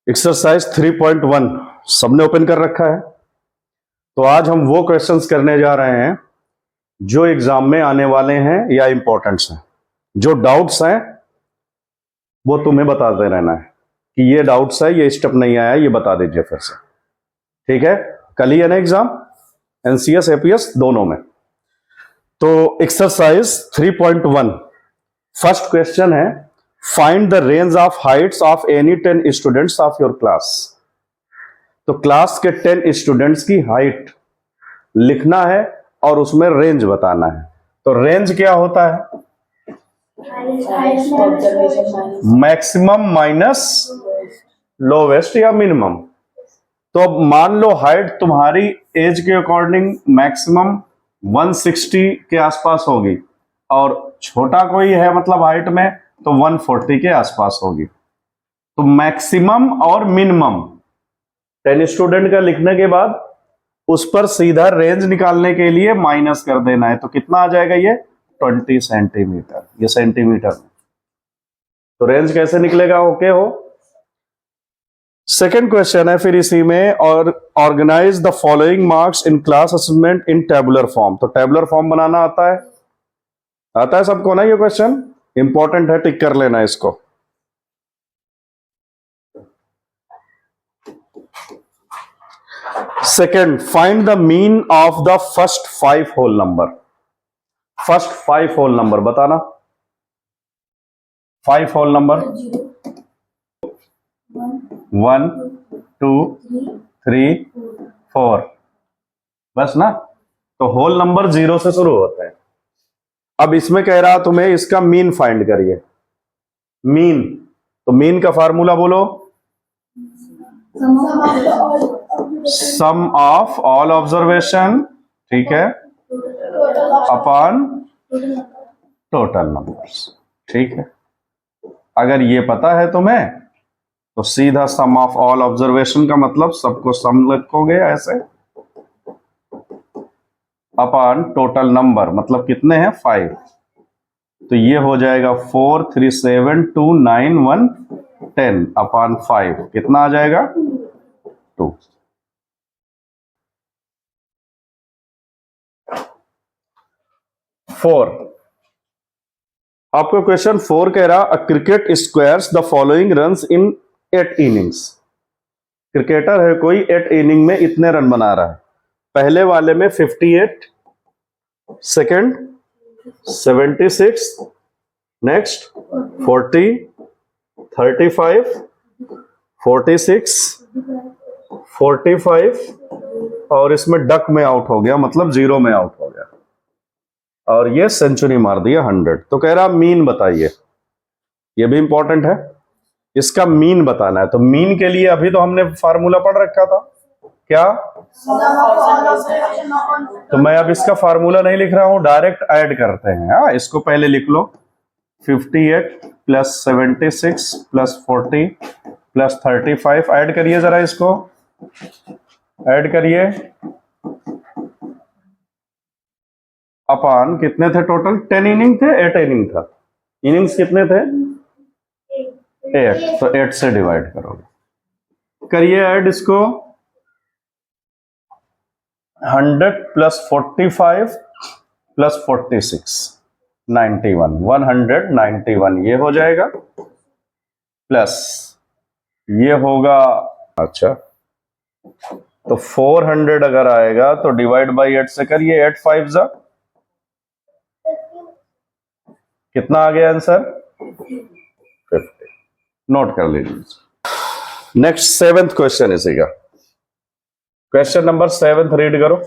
Exercise 3.1 सबने open कर रखा है। तो आज हम वो क्वेश्चंस करने जा रहे हैं जो एग्जाम में आने वाले हैं या इंपॉर्टेंट्स हैं। जो डाउट्स हैं वो तुम्हें बताते रहना है कि ये डाउट्स है, ये स्टेप नहीं आया, ये बता दीजिए फिर से। ठीक है, कल ही है ना एग्जाम, एनसीएस एपीएस दोनों में। तो एक्सरसाइज 3.1 फर्स्ट क्वेश्चन है, find the range of Heights of any 10 students of your class. तो क्लास के 10 स्टूडेंट्स की हाइट लिखना है और उसमें रेंज बताना है। तो रेंज क्या होता है? मैक्सिमम माइनस लोवेस्ट या मिनिमम। तो अब मान लो हाइट तुम्हारी एज के अकॉर्डिंग मैक्सिमम 160 के आसपास होगी और छोटा कोई है मतलब हाइट में तो 140 के आसपास होगी। तो मैक्सिमम और मिनिमम 10 स्टूडेंट का लिखने के बाद उस पर सीधा रेंज निकालने के लिए माइनस कर देना है। तो कितना आ जाएगा? ये 20 सेंटीमीटर, ये सेंटीमीटर में। तो रेंज कैसे निकलेगा? ओके हो। सेकेंड क्वेश्चन है फिर इसी में, और organise the following marks in class assessment in tabular form. तो टेबुलर फॉर्म बनाना आता है? आता है सबको ना? ये क्वेश्चन इंपॉर्टेंट है, टिक कर लेना इसको। Second, find the mean of the first 5 whole number. First 5 whole number बताना। 5 होल नंबर 1 2 3 4, बस ना। तो होल नंबर 0 से शुरू होते हैं। अब इसमें कह रहा तुम्हें इसका मीन फाइंड करिए। मीन, तो मीन का फार्मूला बोलो। सम ऑफ ऑल ऑब्जर्वेशन, ठीक है, अपॉन टोटल नंबर्स। ठीक है, अगर ये पता है तुम्हें तो सीधा सम ऑफ ऑल ऑब्जर्वेशन का मतलब सबको सम लिखोगे ऐसे, अपॉन टोटल नंबर मतलब कितने हैं? 5। तो ये हो जाएगा 4 3 7 2 9 1 10 अपॉन 5। कितना आ जाएगा? 2। फोर, आपका क्वेश्चन 4 कह रहा, a cricketer scores the following runs in 8 innings. Cricketer है कोई, 8 इनिंग में इतने रन बना रहा है। पहले वाले में 58, सेकंड 76, नेक्स्ट 40, 35, 46, 45 और इसमें डक में आउट हो गया, मतलब 0 में आउट हो गया, और ये सेंचुरी मार दिया 100। तो कह रहा मीन बताइए। ये भी इंपॉर्टेंट है, इसका मीन बताना है। तो मीन के लिए अभी तो हमने फार्मूला पढ़ रखा था, क्या? तो मैं अब इसका फार्मूला नहीं लिख रहा हूं, डायरेक्ट ऐड करते हैं। हाँ, इसको पहले लिख लो। 58 प्लस 76 प्लस 40 प्लस 35, ऐड करिए जरा, इसको ऐड करिए। अपॉन कितने थे टोटल? 10 इनिंग थे, 8 इनिंग था। इनिंग्स कितने थे? 8। तो 8 से डिवाइड करोगे, करिए ऐड इसको। 100 प्लस 45 प्लस 46 91, 191 ये हो जाएगा, प्लस ये होगा। अच्छा, तो 400 अगर आएगा तो डिवाइड बाई 8 से करिए। 8 5 जा, कितना आ गया आंसर? 50। नोट कर लीजिए। नेक्स्ट 7th क्वेश्चन इसी का, क्वेश्चन नंबर 7 रीड करो।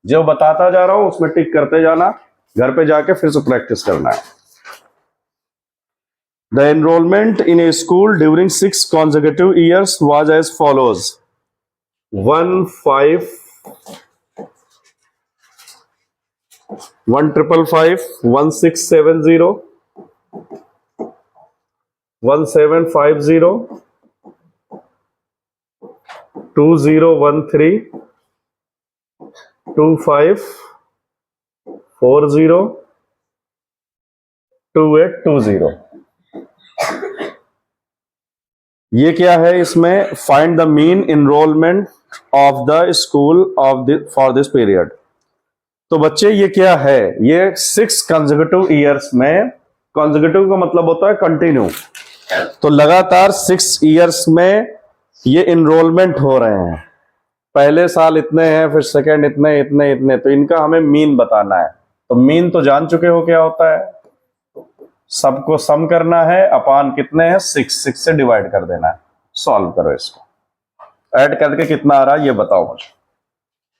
जो बताता जा रहा हूं उसमें टिक करते जाना, घर पे जाके फिर से प्रैक्टिस करना है। The enrollment in a school during 6 consecutive years was as follows: 1 5 1 555 1670 1750 2013 2540 2820। ये क्या है इसमें, find the mean enrolment of the school of for this period. तो बच्चे ये क्या है, ये 6 कंसेक्यूटिव ईयर्स में, कंसेक्यूटिव का मतलब होता है कंटिन्यू, तो लगातार 6 ईयर्स में ये इनरोलमेंट हो रहे हैं। पहले साल इतने हैं, फिर सेकेंड इतने इतने इतने, तो इनका हमें मीन बताना है। तो मीन तो जान चुके हो क्या होता है, सबको सम करना है, अपान कितने हैं 6 से डिवाइड कर देना है। सॉल्व करो इसको, ऐड करके कितना आ रहा है ये बताओ मुझे।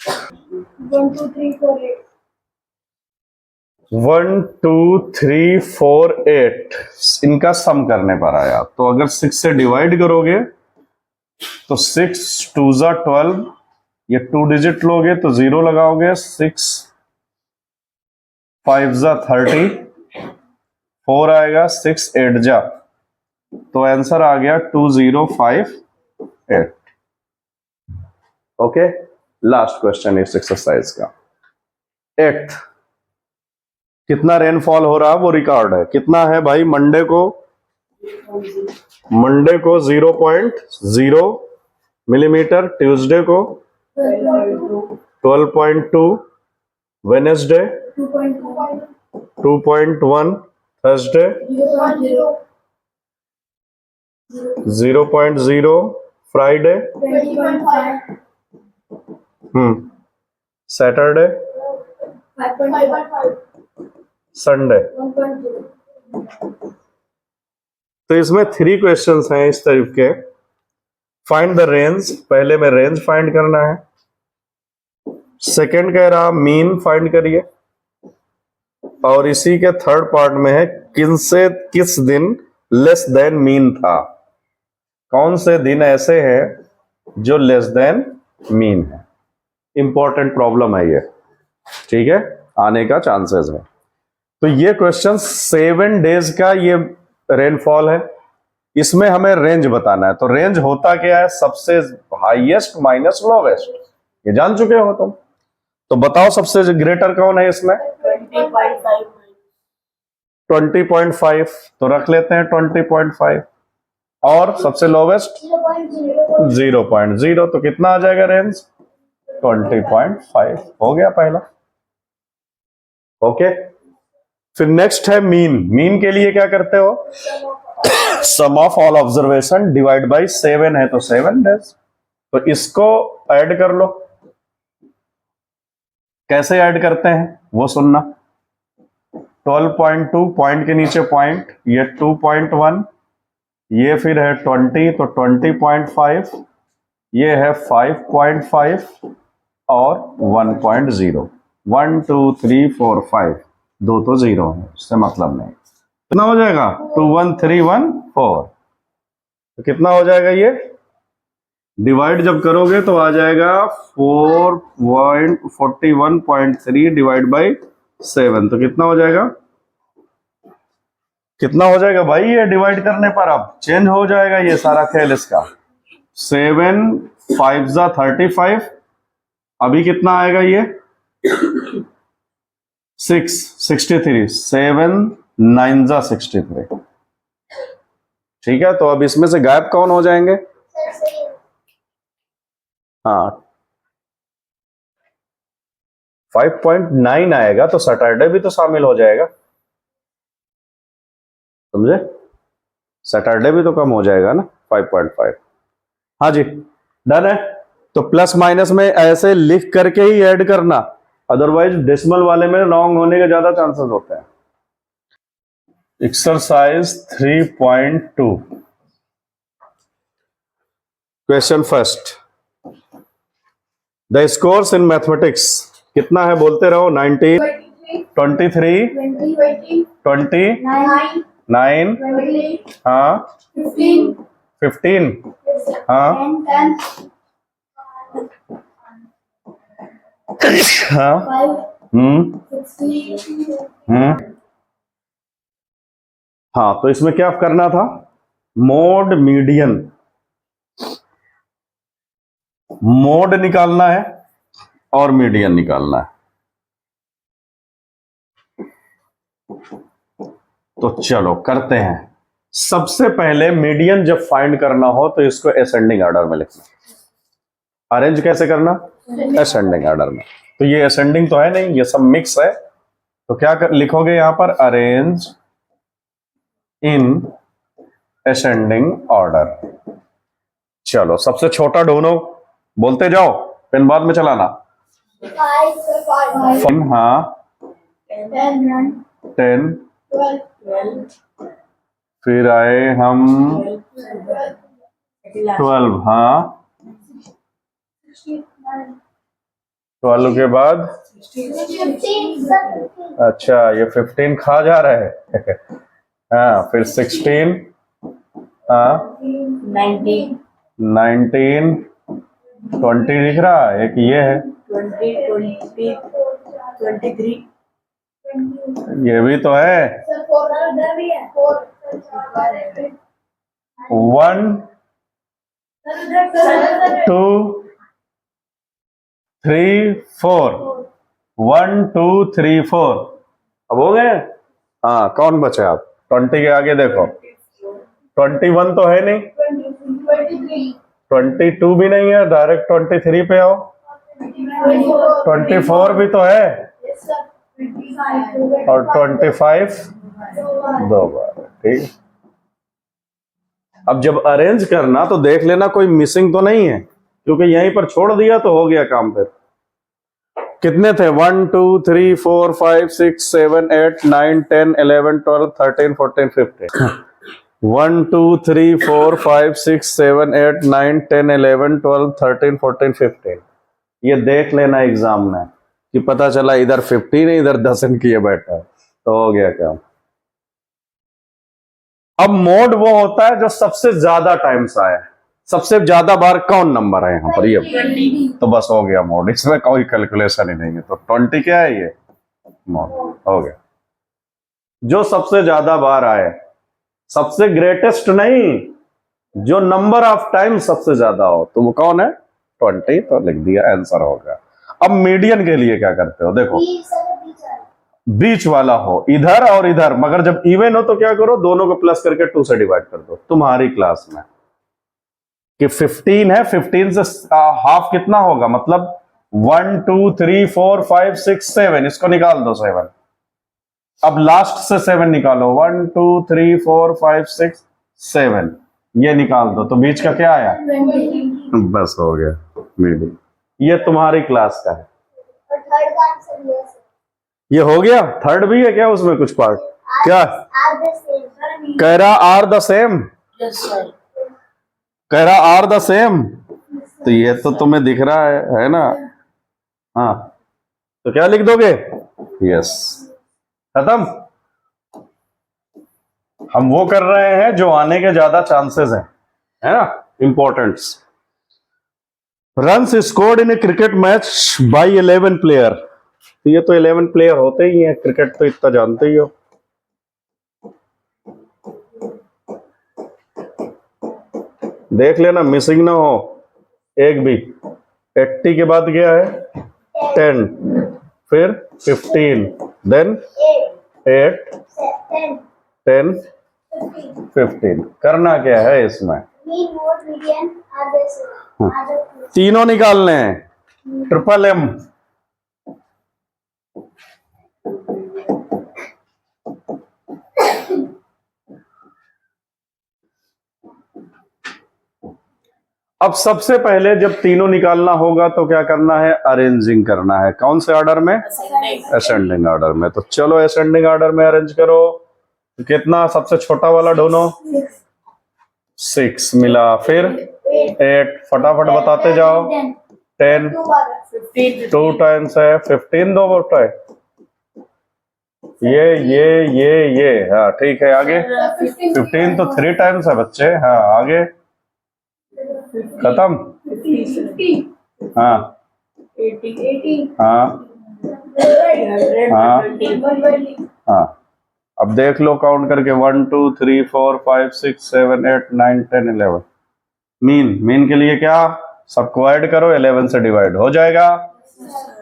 1 2 3 4 8 1 2 3 4 8 इनका सम करने पर आया। तो अगर 6 से डिवाइड करोगे तो 6 2 जा 12, ये 2 डिजिट लोगे तो 0 लगाओगे, 6 5 जा 30, 4 आएगा, 6 8 जा, तो आंसर आ गया 2058। ओके, लास्ट क्वेश्चन इस एक्सरसाइज का। 8 कितना रेनफॉल हो रहा है वो रिकॉर्ड है, कितना है भाई। मंडे को 0.0 मिलीमीटर, ट्यूसडे को 12.2, Wednesday 2.1, Thursday 0.0, Friday Saturday, Sunday. तो इसमें 3 क्वेश्चंस हैं इस टाइप के। फाइंड द रेंज, पहले में रेंज फाइंड करना है। सेकंड कह रहा मीन फाइंड करिए, और इसी के थर्ड पार्ट में है किस दिन लेस देन मीन था। कौन से दिन ऐसे हैं जो लेस देन मीन है। इंपॉर्टेंट प्रॉब्लम है ये, ठीक है, आने का चांसेस है। तो ये क्वेश्चन 7 डेज का ये रेनफॉल है, इसमें हमें रेंज बताना है। तो रेंज होता क्या है, सबसे हाईएस्ट माइनस लोवेस्ट, ये जान चुके हो तुम। तो बताओ सबसे ग्रेटर कौन है इसमें, 20.5, तो रख लेते हैं 20.5, और सबसे लोवेस्ट 0.0, तो कितना आ जाएगा रेंज 20.5। हो गया पहला। ओके, फिर नेक्स्ट है मीन। मीन के लिए क्या करते हो, sum of all observation divide by 7 है तो 7 डेज, तो इसको ऐड कर लो। कैसे ऐड करते हैं वो सुनना। 12.2, पॉइंट के नीचे पॉइंट, ये 2.1, ये फिर है 20, तो 20.5, ये है 5.5 और 1.0। 1 2 3 4 5, 2 तो 0 है, उससे मतलब नहीं। कितना हो जाएगा 21314, तो कितना हो जाएगा ये, डिवाइड जब करोगे तो आ जाएगा 4.41.3 डिवाइड बाई 7, तो कितना हो जाएगा, कितना हो जाएगा भाई ये डिवाइड करने पर। अब चेंज हो जाएगा ये सारा खेल इसका। 7 5 जा 35, अभी कितना आएगा ये 63, 7 9 जा 63, ठीक है। तो अब इसमें से गायब कौन हो जाएंगे, हाँ 5.9 आएगा, तो सैटरडे भी तो शामिल हो जाएगा, समझे, सैटरडे भी तो कम हो जाएगा ना 5.5। हाँ जी, डन है। तो प्लस माइनस में ऐसे लिख करके ही ऐड करना, अदरवाइज डेसिमल वाले में रॉन्ग होने के ज्यादा चांसेस होते हैं। Exercise 3.2, question first, the scores in mathematics कितना है बोलते रहो। 19 23 20 9, हाँ 15, हाँ हाँ हाँ, तो इसमें क्या करना था, मोड मीडियन, मोड निकालना है और मीडियन निकालना है। तो चलो करते हैं। सबसे पहले मीडियन जब फाइंड करना हो तो इसको असेंडिंग ऑर्डर में लिखना। अरेंज कैसे करना? असेंडिंग ऑर्डर में। तो ये असेंडिंग तो है नहीं, ये सब मिक्स है। तो क्या लिखोगे यहां पर? Arrange in ascending order. चलो सबसे छोटा ढूंढो, बोलते जाओ, पेन बाद में चलाना। 5 हाँ, 10 फिर आए हम 12 हाँ, 12 के बाद अच्छा ये 15 खा जा रहा है हाँ, फिर 16 हाँ, 19 20 दिख रहा है, एक ये है 23 ये भी तो है 1 2 3 4 1 2 3 4 अब हो गए। हाँ कौन बचे आप? 20 के आगे देखो, 21 तो है नहीं, 22 भी नहीं है, डायरेक्ट 23 पे आओ, 24 भी तो है और 25 दो बार। ठीक, अब जब अरेंज करना तो देख लेना कोई मिसिंग तो नहीं है, क्योंकि यहीं पर छोड़ दिया तो हो गया काम। फिर कितने थे? 1 2 3 4 5 6 7 8 9 10 11 12 13 14 15 1 2 3 4 5 6 7 8 9 10 11 12 13 14 15 ये देख लेना एग्जाम में कि पता चला इधर 15 है इधर 10 किए बैठा है, तो हो गया काम। अब मोड वो होता है जो सबसे ज्यादा टाइम्स आए, सबसे ज्यादा बार कौन नंबर है यहाँ पर? ये 20 तो बस हो गया मोड, इसमें कोई कैलकुलेशन ही नहीं है। तो 20 क्या है? ये मोड हो गया, जो सबसे ज्यादा बार आए, सबसे ग्रेटेस्ट नहीं, जो नंबर ऑफ टाइम सबसे ज्यादा हो, तो वो कौन है? 20। तो लिख दिया, आंसर हो गया। अब मीडियन के लिए क्या करते हो? देखो बीच वाला हो, इधर और इधर, मगर जब इवन हो तो क्या करो? दोनों को प्लस करके 2 से डिवाइड कर दो। तुम्हारी क्लास में कि 15 है, 15 से हाफ कितना होगा? मतलब 1 2 3 4 5 6 7, इसको निकाल दो 7। अब लास्ट से 7 निकालो, 1 2 3 4 5 6 7, ये निकाल दो, तो बीच का क्या आया? 20 बस हो गया मीडियम। ये तुम्हारी क्लास का है। ये हो गया। थर्ड भी है क्या उसमें कुछ पार्ट? क्या कह रहा? आर द सेम, कह रहा आर द सेम, तो ये तो तुम्हें दिख रहा है ना? हाँ, तो क्या लिख दोगे? यस, खत्म। हम वो कर रहे हैं जो आने के ज्यादा चांसेस हैं, है ना? Importance. Runs scored in A cricket match by 11 player. तो ये तो 11 प्लेयर होते ही हैं, क्रिकेट तो इतना जानते ही हो। देख लेना मिसिंग ना हो एक भी। 80 के बाद क्या है? 10, फिर 15, देन 8 10 15। करना क्या है इसमें? तीनों निकालने हैं, ट्रिपल एम। अब सबसे पहले जब तीनों निकालना होगा तो क्या करना है? अरेंजिंग करना है। कौन से ऑर्डर में? असेंडिंग ऑर्डर में। तो चलो असेंडिंग ऑर्डर में अरेंज करो। तो कितना? सबसे छोटा वाला ढूंढो। 6 मिला, फिर 8, फटाफट बताते जाओ। 10 2 टाइम्स है, 15 दो बोटा है। ये हाँ ठीक है। आगे 15 तो 3 टाइम्स है बच्चे। हाँ आगे खत्म। हाँ 80 हाँ हाँ हाँ। अब देख लो काउंट करके, 1 2 3 4 5 6 7 8 9 10 11। मीन के लिए क्या? सबको ऐड करो, 11 से डिवाइड हो जाएगा।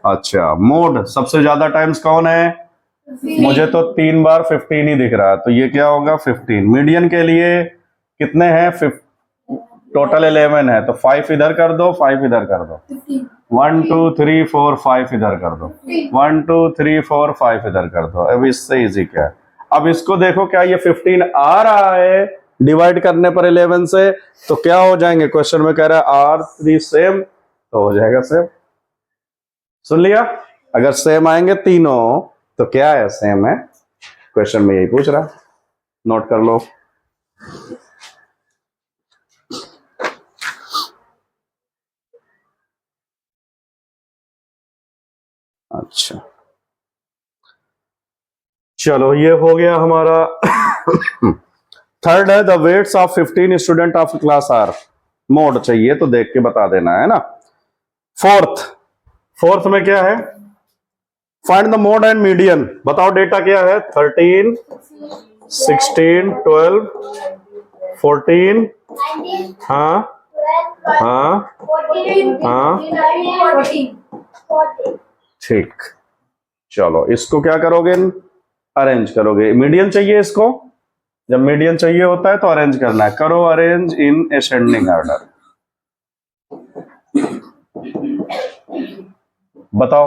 अच्छा, मोड सबसे ज्यादा टाइम्स कौन है? मुझे तो 3 बार 15 ही दिख रहा है, तो ये क्या होगा 15। मीडियन के लिए कितने हैं, टोटल 11 है, तो 5 इधर कर दो, 5 इधर कर दो, 1 2 3 4 5 इधर कर दो, 1 2 3 4 5 इधर कर दो। अब इससे इजी क्या है, अब इसको देखो क्या ये 15 आ रहा है डिवाइड करने पर 11 से, तो क्या हो जाएंगे, क्वेश्चन में कह रहा है आर 3 सेम, तो हो जाएगा सेम। सुन लिया, अगर सेम आएंगे तीनों तो क्या है, सेम है। क्वेश्चन में यही पूछ रहा है, नोट कर लो। अच्छा चलो, ये हो गया हमारा। थर्ड है the weights of 15 student of class are. Mode चाहिए तो देख के बता देना है ना। फोर्थ में क्या है, find the mode and median. बताओ डेटा क्या है, 13 16 12 14, हाँ हाँ हाँ, ठीक। चलो इसको क्या करोगे, अरेंज करोगे। मीडियन चाहिए इसको, जब मीडियन चाहिए होता है तो अरेंज करना है। करो अरेंज इन असेंडिंग ऑर्डर। बताओ,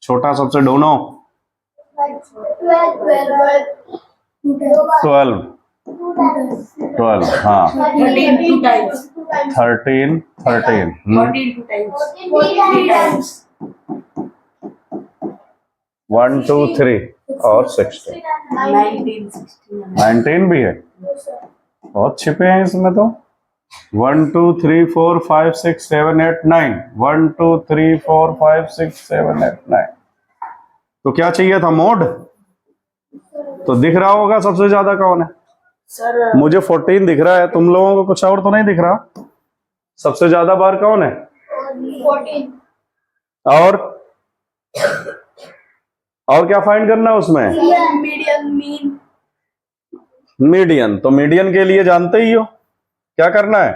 छोटा सबसे ढूंढो। 12, हाँ 13 2 times, 13 13, 14 2 times, 3 times, 1 2 3 और 16, 19 16 19 भी है, बहुत छिपे हैं इसमें तो। 1 2 3 4 5 6 7 8 9, 1 2 3 4 5 6 7 8 9। तो क्या चाहिए था, मोड। तो दिख रहा होगा सबसे ज्यादा कौन है, सर। मुझे 14 दिख रहा है, तुम लोगों को कुछ और तो नहीं दिख रहा। सबसे ज्यादा बार कौन है, 14, और क्या फाइंड करना है उसमें, मीडियन मीन, मीडियन। तो मीडियन के लिए जानते ही हो क्या करना है,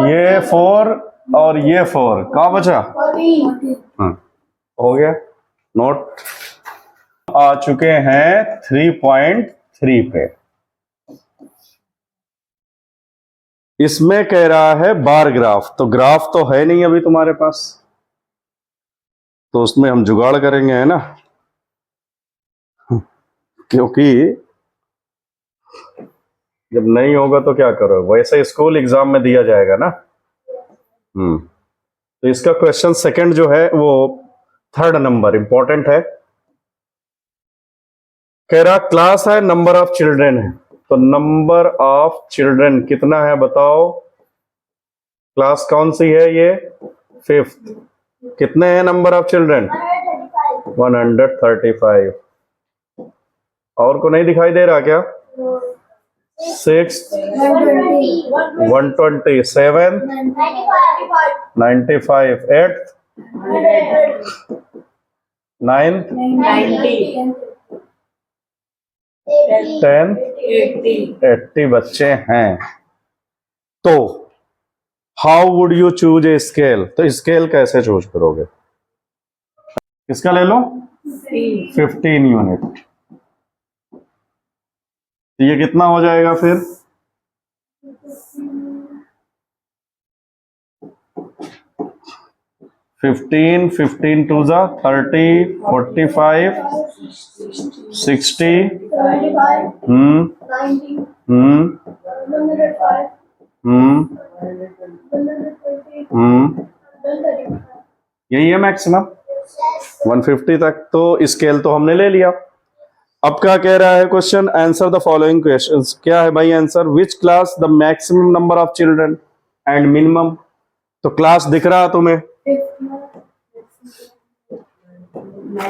ये 4 और ये 4, कहाँ बचा, हाँ हो गया। नोट आ चुके हैं 3.3 पे। इसमें कह रहा है बार ग्राफ, तो ग्राफ तो है नहीं अभी तुम्हारे पास, तो उसमें हम जुगाड़ करेंगे, है ना, क्योंकि जब नहीं होगा तो क्या करो, वैसे स्कूल एग्जाम में दिया जाएगा ना। तो इसका क्वेश्चन सेकंड जो है वो 3rd नंबर इंपॉर्टेंट है। कह रहा क्लास है, नंबर ऑफ चिल्ड्रेन है, तो नंबर ऑफ चिल्ड्रेन कितना है बताओ। क्लास कौन सी है ये, 5th। कितने हैं नंबर ऑफ चिल्ड्रेन, 135। और को नहीं दिखाई दे रहा क्या, 6 127 95, 8th 9th 90, 10th 80, 80 बच्चे हैं। तो how would you choose a scale, तो स्केल कैसे चूज करोगे, किसका ले लो, 15 यूनिट। तो ये कितना हो जाएगा फिर, 15 टू जा 30 45 60, 120, यही है मैक्सिमम 150 तक। तो स्केल तो हमने ले लिया। अब क्या कह रहा है question, answer the following questions. क्या है भाई answer, which class the maximum number of children and minimum. तो क्लास दिख रहा तुम्हें,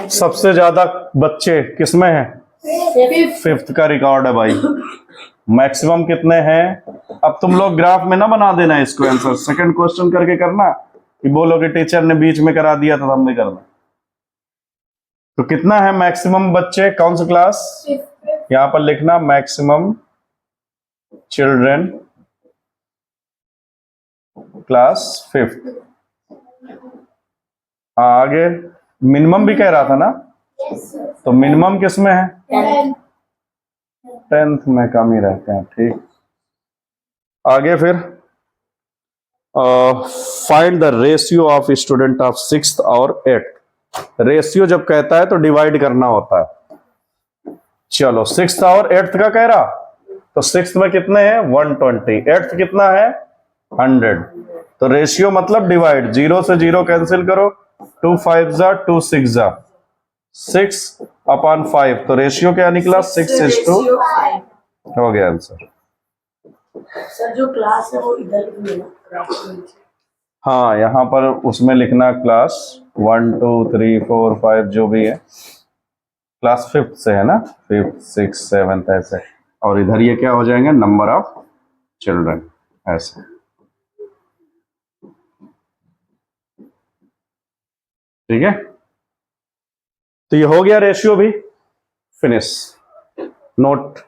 सबसे ज्यादा बच्चे किसमें है, 5th का रिकॉर्ड है भाई। मैक्सिमम कितने हैं, अब तुम लोग ग्राफ में ना बना देना इसको, आंसर सेकंड क्वेश्चन करके करना, कि बोलोगे टीचर ने बीच में करा दिया था, हमने करना। तो कितना है मैक्सिमम बच्चे, कौन सी क्लास, यहां पर लिखना मैक्सिमम चिल्ड्रन क्लास 5th। हाँ आगे मिनिमम भी कह रहा था ना, तो मिनिमम किस में है? 10th में कम ही रहते हैं, ठीक। आगे फिर find the ratio of student of 6th और 8th। रेशियो जब कहता है तो डिवाइड करना होता है। चलो 6th और 8th का कह रहा, तो 6th में कितने हैं? 120। 8th कितना है? 100। तो रेशियो मतलब डिवाइड, 0 से 0 कैंसिल करो, 2 5 जा 2 6 जा 6/5। तो रेशियो क्या निकला? 6:2। हो गया आंसर। सर जो क्लास है वो इधर ही है। हाँ यहाँ पर उसमें लिखना क्लास 1 2 3 4 5 जो भी है, क्लास 5th से है ना, 5th 6th 7th ऐसे, और इधर ये क्या हो जाएंगे? नंबर ऑफ चिल्ड्रन ऐसे। ठीक है, तो ये हो गया रेशियो भी फिनिश। नोट